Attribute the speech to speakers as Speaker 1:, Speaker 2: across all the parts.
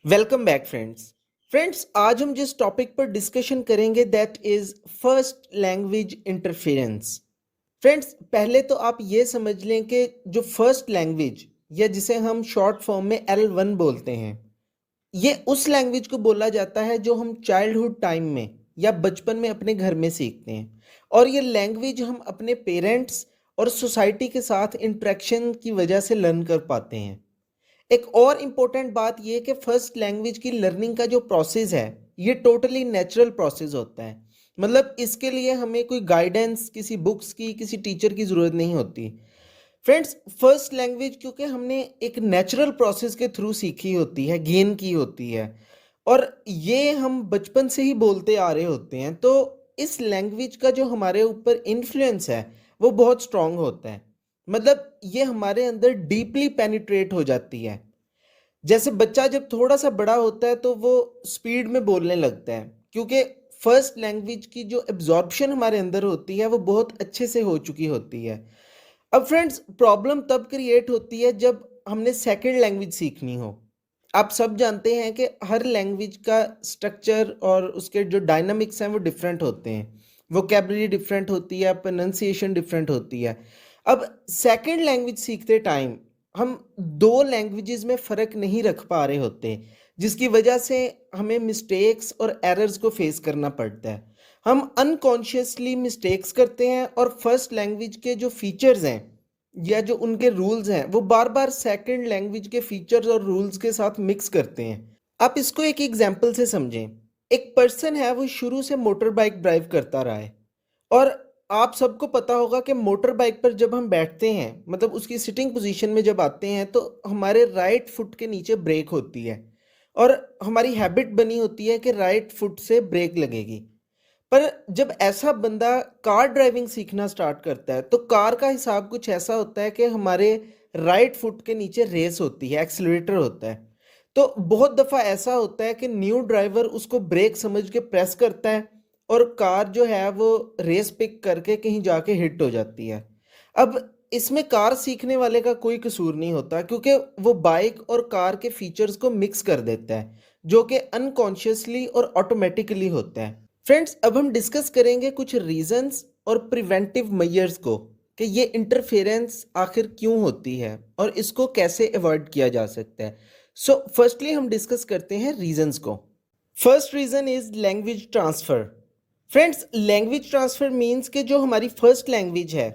Speaker 1: Welcome back friends आज हम जिस टॉपिक पर डिस्कशन करेंगे that is first language interference. Friends पहले तो आप ये समझ लें कि जो फर्स्ट लैंग्वेज या जिसे हम शॉर्ट फॉर्म में L1 बोलते हैं, ये उस लैंग्वेज को बोला जाता है जो हम चाइल्डहुड टाइम में या बचपन में अपने घर में सीखते हैं। और ये लैंग्वेज हम अपने पेरेंट्स और सोसाइटी के साथ इंटरेक्शन की वजह से लर्न कर पाते हैं। एक और इम्पोर्टेंट बात यह कि फर्स्ट लैंग्वेज की लर्निंग का जो प्रोसेस है ये टोटली नेचुरल प्रोसेस होता है। मतलब इसके लिए हमें कोई गाइडेंस किसी बुक्स की किसी टीचर की ज़रूरत नहीं होती। फ्रेंड्स फर्स्ट लैंग्वेज क्योंकि हमने एक नेचुरल प्रोसेस के थ्रू सीखी होती है, गेन की होती है, और ये हम बचपन से ही बोलते आ रहे होते हैं, तो इस लैंग्वेज का जो हमारे ऊपर इन्फ्लुएंस है वो बहुत स्ट्रांग होता है। मतलब ये हमारे अंदर डीपली पेनिट्रेट हो जाती है। जैसे बच्चा जब थोड़ा सा बड़ा होता है तो वो स्पीड में बोलने लगता है, क्योंकि फर्स्ट लैंग्वेज की जो एब्जॉर्प्शन हमारे अंदर होती है वो बहुत अच्छे से हो चुकी होती है। अब फ्रेंड्स प्रॉब्लम तब क्रिएट होती है जब हमने सेकंड लैंग्वेज सीखनी हो। आप सब जानते हैं कि हर लैंग्वेज का स्ट्रक्चर और उसके जो डायनामिक्स हैं वो डिफरेंट होते हैं, वोकेबलरी डिफरेंट होती है, प्रोनाउंसिएशन डिफरेंट होती है। अब सेकंड लैंग्वेज सीखते टाइम हम दो लैंग्वेजेस में फ़र्क नहीं रख पा रहे होते, जिसकी वजह से हमें मिस्टेक्स और एरर्स को फेस करना पड़ता है। हम अनकॉन्शियसली मिस्टेक्स करते हैं और फर्स्ट लैंग्वेज के जो फीचर्स हैं या जो उनके रूल्स हैं वो बार बार सेकंड लैंग्वेज के फीचर्स और रूल्स के साथ मिक्स करते हैं। आप इसको एक एग्जांपल से समझें। एक पर्सन है, वो शुरू से मोटर बाइक ड्राइव करता रहा है, और आप सबको पता होगा कि मोटर बाइक पर जब हम बैठते हैं, मतलब उसकी सिटिंग पोजीशन में जब आते हैं, तो हमारे राइट फुट के नीचे ब्रेक होती है, और हमारी हैबिट बनी होती है कि राइट फुट से ब्रेक लगेगी। पर जब ऐसा बंदा कार ड्राइविंग सीखना स्टार्ट करता है तो कार का हिसाब कुछ ऐसा होता है कि हमारे राइट फुट के नीचे रेस होती है, एक्सीलरेटर होता है। तो बहुत दफ़ा ऐसा होता है कि न्यू ड्राइवर उसको ब्रेक समझ के प्रेस करता है और कार जो है वो रेस पिक करके कहीं जाके हिट हो जाती है। अब इसमें कार सीखने वाले का कोई कसूर नहीं होता, क्योंकि वो बाइक और कार के फीचर्स को मिक्स कर देता है, जो कि अनकॉन्शियसली और ऑटोमेटिकली होता है। फ्रेंड्स अब हम डिस्कस करेंगे कुछ रीजंस और प्रिवेंटिव मेजर्स को, कि ये इंटरफेरेंस आखिर क्यों होती है और इसको कैसे अवॉइड किया जा सकता है। सो फर्स्टली हम डिस्कस करते हैं रीजंस को। First reason is language transfer. Friends language transfer means कि जो हमारी फर्स्ट लैंग्वेज है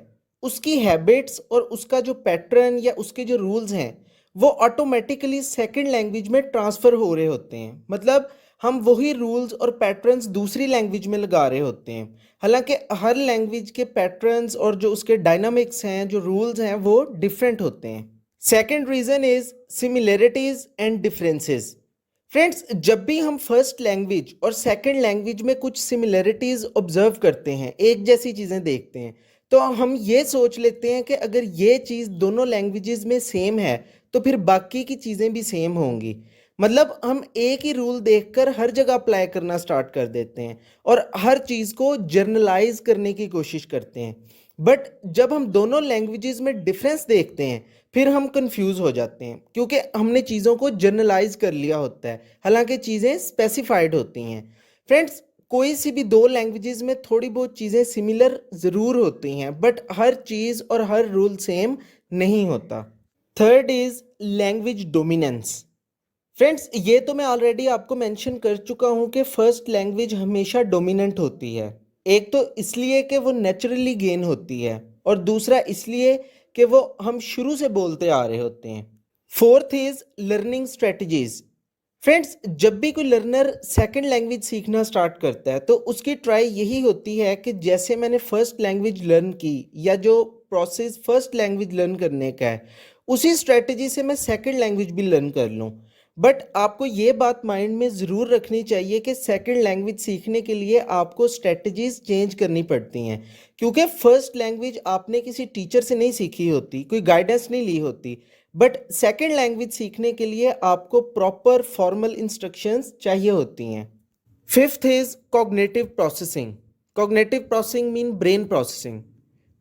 Speaker 1: उसकी हैबिट्स और उसका जो पैटर्न या उसके जो रूल्स हैं वो ऑटोमेटिकली सेकंड लैंग्वेज में ट्रांसफ़र हो रहे होते हैं। मतलब हम वही रूल्स और पैटर्न्स दूसरी लैंग्वेज में लगा रहे होते हैं, हालांकि हर लैंग्वेज के पैटर्न्स और जो उसके डायनामिक्स हैं, जो रूल्स हैं, वो डिफरेंट होते हैं। Second reason is similarities and differences. Friends जब भी हम फर्स्ट लैंग्वेज और सेकंड लैंग्वेज में कुछ सिमिलैरिटीज़ ऑब्जर्व करते हैं, एक जैसी चीज़ें देखते हैं, तो हम ये सोच लेते हैं कि अगर ये चीज़ दोनों लैंग्वेजेस में सेम है तो फिर बाकी की चीज़ें भी सेम होंगी। मतलब हम एक ही रूल देखकर हर जगह अप्लाई करना स्टार्ट कर देते हैं और हर चीज़ को जर्नलाइज करने की कोशिश करते हैं। बट जब हम दोनों लैंग्वेजेस में डिफरेंस देखते हैं फिर हम कंफ्यूज हो जाते हैं, क्योंकि हमने चीज़ों को जर्नलाइज कर लिया होता है, हालांकि चीज़ें स्पेसिफाइड होती हैं। फ्रेंड्स कोई सी भी दो लैंग्वेजेस में थोड़ी बहुत चीज़ें सिमिलर ज़रूर होती हैं, बट हर चीज़ और हर रूल सेम नहीं होता। Third is language dominance. Friends ये तो मैं ऑलरेडी आपको मेंशन कर चुका हूँ कि फर्स्ट लैंग्वेज हमेशा डोमिनेंट होती है। एक तो इसलिए कि वो नेचुरली गेन होती है, और दूसरा इसलिए कि वो हम शुरू से बोलते आ रहे होते हैं। Fourth is learning strategies. Friends जब भी कोई लर्नर सेकंड लैंग्वेज सीखना स्टार्ट करता है तो उसकी ट्राई यही होती है कि जैसे मैंने फर्स्ट लैंग्वेज लर्न की या जो प्रोसेस फर्स्ट लैंग्वेज लर्न करने का है उसी स्ट्रेटजी से मैं सेकंड लैंग्वेज भी लर्न कर लूँ। बट आपको ये बात माइंड में ज़रूर रखनी चाहिए कि सेकंड लैंग्वेज सीखने के लिए आपको स्ट्रेटजीज चेंज करनी पड़ती हैं, क्योंकि फर्स्ट लैंग्वेज आपने किसी टीचर से नहीं सीखी होती, कोई गाइडेंस नहीं ली होती। बट सेकेंड लैंग्वेज सीखने के लिए आपको प्रॉपर फॉर्मल इंस्ट्रक्शंस चाहिए होती हैं। Fifth is cognitive processing. Cognitive processing mean brain processing.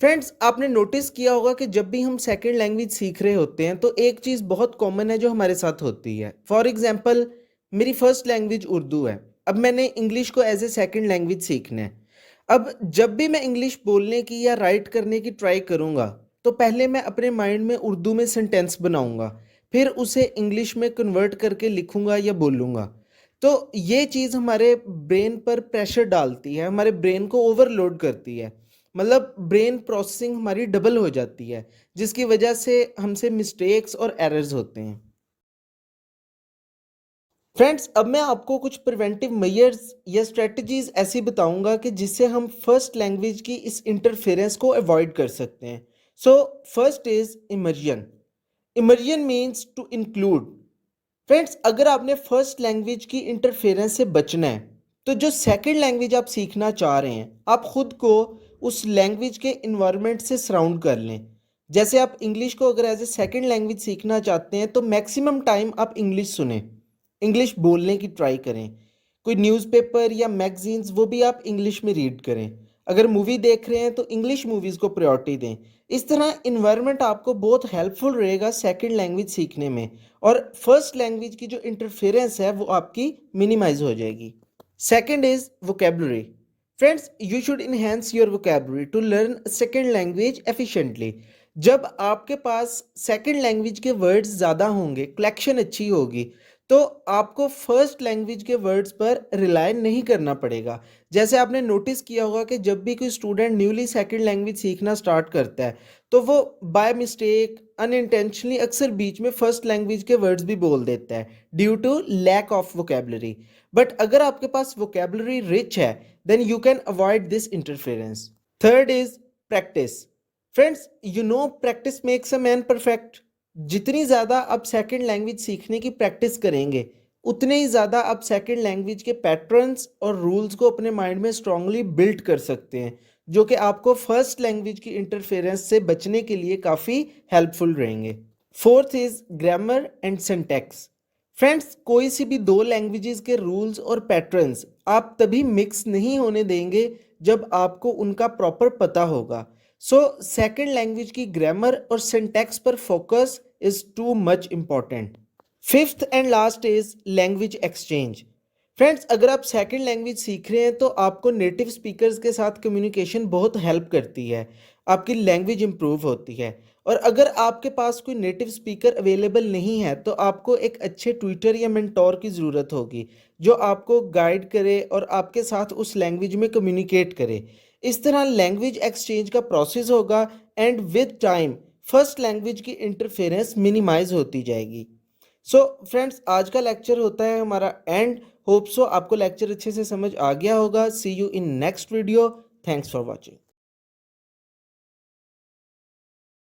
Speaker 1: Friends आपने नोटिस किया होगा कि जब भी हम सेकेंड लैंग्वेज सीख रहे होते हैं तो एक चीज़ बहुत कॉमन है जो हमारे साथ होती है। फॉर एग्जाम्पल मेरी फर्स्ट लैंग्वेज उर्दू है। अब मैंने इंग्लिश को एज ए सेकंड लैंग्वेज सीखना है। अब जब भी मैं इंग्लिश बोलने की या राइट करने की ट्राई करूँगा, तो पहले मैं अपने माइंड में उर्दू में सेंटेंस बनाऊँगा, फिर उसे इंग्लिश में कन्वर्ट करके लिखूँगा या बोलूँगा। तो ये चीज़ हमारे ब्रेन पर प्रेशर डालती है, हमारे ब्रेन को ओवरलोड करती है। मतलब ब्रेन प्रोसेसिंग हमारी डबल हो जाती है, जिसकी वजह से हमसे मिस्टेक्स और एरर्स होते हैं। फ्रेंड्स, अब मैं आपको कुछ प्रिवेंटिव मेजर्स या स्ट्रेटजीज ऐसी बताऊंगा कि जिससे हम फर्स्ट लैंग्वेज की इस इंटरफेरेंस को अवॉइड कर सकते हैं। So first is immersion. Immersion means to include. Friends, अगर आपने फर्स्ट लैंग्वेज की इंटरफेरेंस से बचना है, तो जो सेकंड लैंग्वेज आप सीखना चाह रहे हैं, आप खुद को उस लैंग्वेज के इन्वायरमेंट से सराउंड कर लें। जैसे आप इंग्लिश को अगर एज ए सेकंड लैंग्वेज सीखना चाहते हैं, तो मैक्सिमम टाइम आप इंग्लिश सुने, इंग्लिश बोलने की ट्राई करें। कोई न्यूज़पेपर या मैगजीन्स वो भी आप इंग्लिश में रीड करें। अगर मूवी देख रहे हैं तो इंग्लिश मूवीज़ को प्रायोरिटी दें। इस तरह इन्वायरमेंट आपको बहुत हेल्पफुल रहेगा सेकंड लैंग्वेज सीखने में, और फर्स्ट लैंग्वेज की जो इंटरफेरेंस है वो आपकी मिनिमाइज हो जाएगी। Second is vocabulary. Friends, you should enhance your vocabulary to learn second language efficiently. जब आपके पास सेकंड लैंग्वेज के वर्ड्स ज़्यादा होंगे, कलेक्शन अच्छी होगी, तो आपको फर्स्ट लैंग्वेज के वर्ड्स पर रिलाय नहीं करना पड़ेगा। जैसे आपने नोटिस किया होगा कि जब भी कोई स्टूडेंट न्यूली सेकंड लैंग्वेज सीखना स्टार्ट करता है, तो वो बाय मिस्टेक अनइंटेंशनली अक्सर बीच में फर्स्ट लैंग्वेज के वर्ड्स भी बोल देता है, due to lack of vocabulary. But अगर आपके पास वोकेबलरी रिच है, then you can avoid this interference. Third is practice. Friends, you know practice makes a man perfect. जितनी ज़्यादा आप सेकंड लैंग्वेज सीखने की प्रैक्टिस करेंगे, उतने ही ज़्यादा आप सेकंड लैंग्वेज के पैटर्न्स और रूल्स को अपने माइंड में स्ट्रांगली बिल्ड कर सकते हैं, जो कि आपको फर्स्ट लैंग्वेज की इंटरफेरेंस से बचने के लिए काफ़ी हेल्पफुल रहेंगे। Fourth is grammar and syntax. Friends, कोई सी भी दो लैंग्वेजेस के रूल्स और पैटर्न्स आप तभी मिक्स नहीं होने देंगे जब आपको उनका प्रॉपर पता होगा। सो सेकंड लैंग्वेज की ग्रामर और सिंटैक्स पर focus is too much important. Fifth and last is language exchange. Friends, अगर आप सेकंड लैंग्वेज सीख रहे हैं तो आपको नेटिव स्पीकर्स के साथ कम्युनिकेशन बहुत हेल्प करती है, आपकी लैंग्वेज इंप्रूव होती है। और अगर आपके पास कोई नेटिव स्पीकर अवेलेबल नहीं है, तो आपको एक अच्छे ट्यूटर या मेंटोर की ज़रूरत होगी, जो आपको गाइड करे और आपके साथ उस लैंग्वेज में कम्युनिकेट करे। इस तरह लैंग्वेज एक्सचेंज का प्रोसेस होगा, and with time first language की इंटरफेरेंस मिनिमाइज होती जाएगी। सो फ्रेंड्स, आज का लेक्चर होता है हमारा एंड। होप सो आपको लेक्चर अच्छे से समझ आ गया होगा। See you in next video. Thanks for watching.